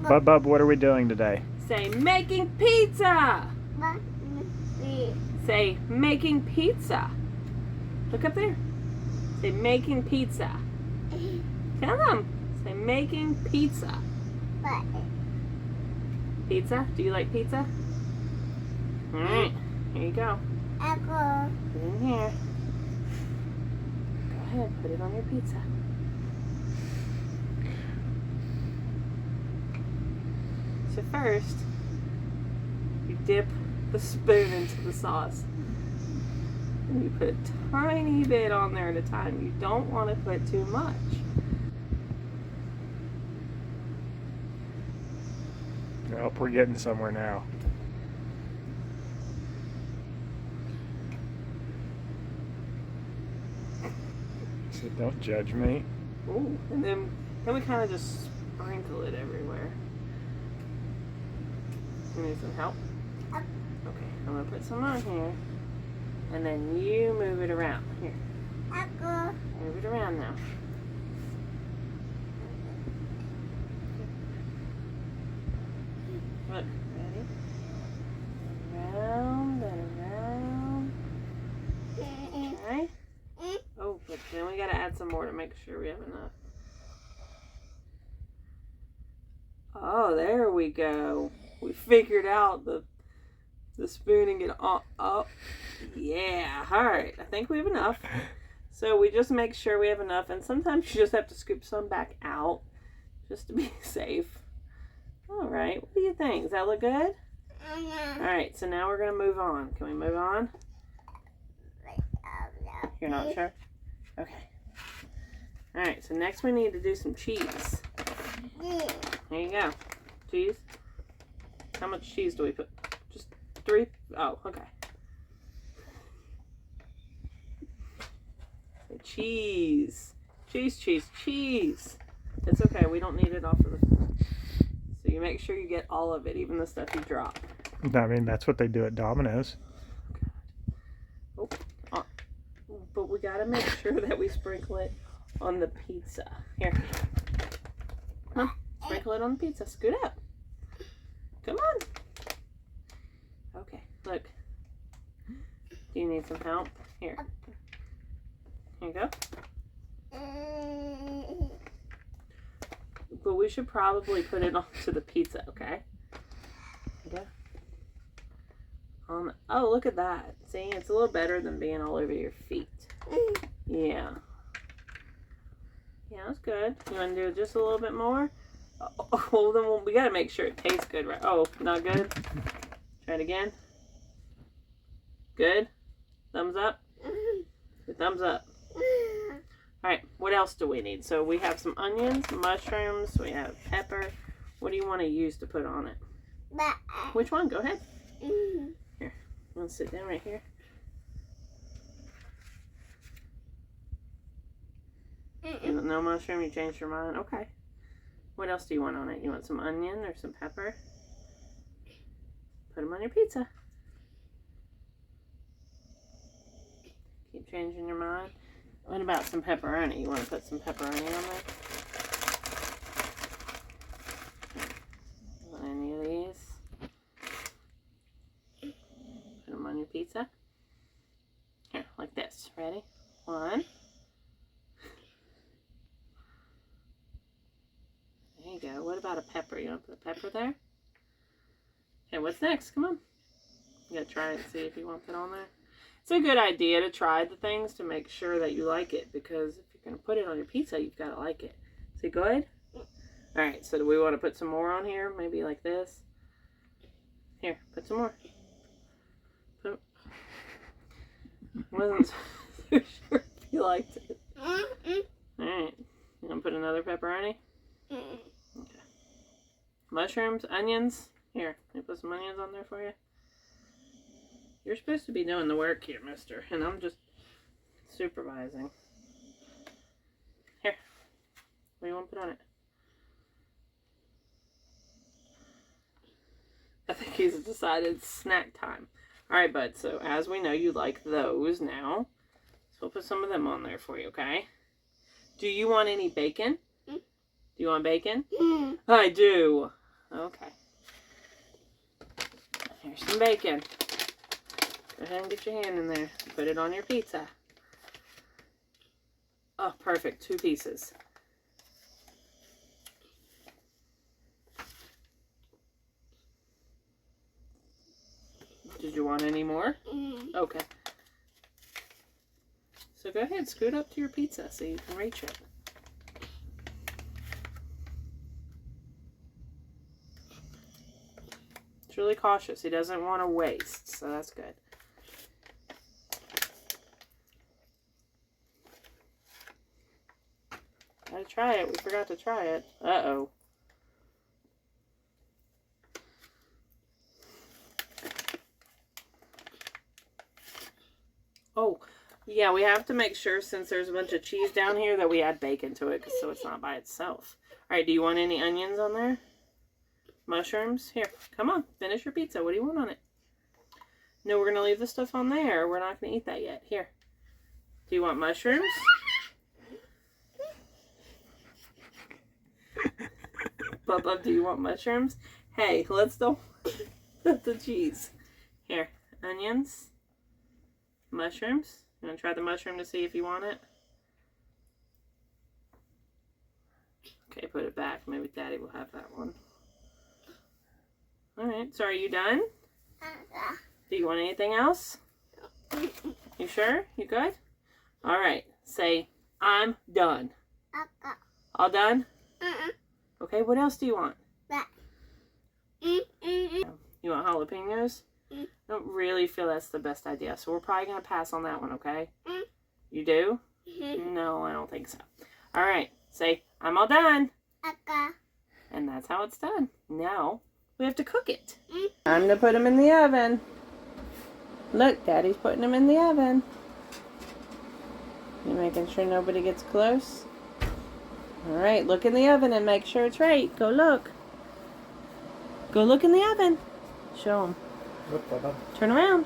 Bub, what are we doing today? Say making pizza. Say making pizza. Look up there. Say making pizza. Tell them. Say making pizza. Pizza? Do you like pizza? Alright, here you go. Put it in here. Go ahead, put it on your pizza. So first, you dip the spoon into the sauce. And you put a tiny bit on there at a time. You don't want to put too much. Well, we're getting somewhere now. So don't judge me. Ooh, and then we kind of just sprinkle it everywhere. You need some help? Okay, I'm going to put some on here. And then you move it around. Here. Move it around now. Look, ready? Around and around. Okay. Oh, but then we gotta add some more to make sure we have enough. Oh, there we go. We figured out the spoon and get on. Oh, yeah. All right. I think we have enough. So we just make sure we have enough. And sometimes you just have to scoop some back out just to be safe. All right. What do you think? Does that look good? All right. So now we're going to move on. Can we move on? You're not sure? Okay. All right. So next we need to do some cheese. There you go. Cheese. How much cheese do we put? Just 3? Oh, okay. Cheese. Cheese, cheese, cheese. It's okay. We don't need it all for the... So you make sure you get all of it, even the stuff you drop. I mean, that's what they do at Domino's. Oh, but we got to make sure that we sprinkle it on the pizza. Here. Come on. Sprinkle it on the pizza. Scoot up. Come on. Okay, look. Do you need some help? Here. Here you go. But we should probably put it onto the pizza, okay? Here you go. Oh, look at that. See, it's a little better than being all over your feet. Yeah. Yeah, that's good. You want to do just a little bit more? Oh, then we got to make sure it tastes good, right? Oh, not good? Try it again. Good? Thumbs up? Good, thumbs up. Alright, what else do we need? So we have some onions, mushrooms, we have pepper. What do you want to use to put on it? Which one? Go ahead. Here, you want to sit down right here? No mushroom, you changed your mind? Okay. What else do you want on it? You want some onion or some pepper? Put them on your pizza. Keep changing your mind. What about some pepperoni? You want to put some pepperoni on there? Want any of these? Put them on your pizza. Here, like this. Ready? 1. There you go. What about a pepper? You want to put a pepper there? Okay, what's next? Come on. You gotta try it and see if you want that on there. It's a good idea to try the things to make sure that you like it, because if you're going to put it on your pizza, you've got to like it. Is it good? Alright, so do we want to put some more on here? Maybe like this? Here, put some more. Wasn't so sure if you liked it. Alright, you want to put another pepperoni? Okay. Mushrooms, onions. Here, let me put some onions on there for you. You're supposed to be doing the work here, mister, and I'm just supervising. Here. What do you want to put on it? I think he's decided snack time. Alright, bud, so as we know, you like those now. So we'll put some of them on there for you, okay? Do you want any bacon? Do you want bacon? I do. Okay. Here's some bacon. Go ahead and get your hand in there. Put it on your pizza. Oh, perfect. 2 pieces. Did you want any more? Okay. So go ahead, scoot up to your pizza so you can reach it. It's really cautious. He doesn't want to waste, so that's good. Gotta try it. We forgot to try it. Uh-oh. Oh, yeah, we have to make sure, since there's a bunch of cheese down here, that we add bacon to it, so it's not by itself. All right, do you want any onions on there? Mushrooms? Here, come on, finish your pizza. What do you want on it? No, we're going to leave the stuff on there. We're not going to eat that yet. Here. Do you want mushrooms? Bubba, do you want mushrooms? Hey, let's don't put the cheese. Here, onions. Mushrooms. You want to try the mushroom to see if you want it? Okay, put it back. Maybe Daddy will have that one. Alright, so are you done? Do you want anything else? You sure? You good? Alright, say, I'm done. All done? Okay, what else do you want? You want jalapenos? I don't really feel that's the best idea, so we're probably going to pass on that one, okay? You do? No, I don't think so. Alright, say, I'm all done. And that's how it's done. Now, we have to cook it. Time to put them in the oven. Look, Daddy's putting them in the oven. You making sure nobody gets close? Alright, look in the oven and make sure it's right. Go look. Go look in the oven. Show them. Look, Bubba. Turn around.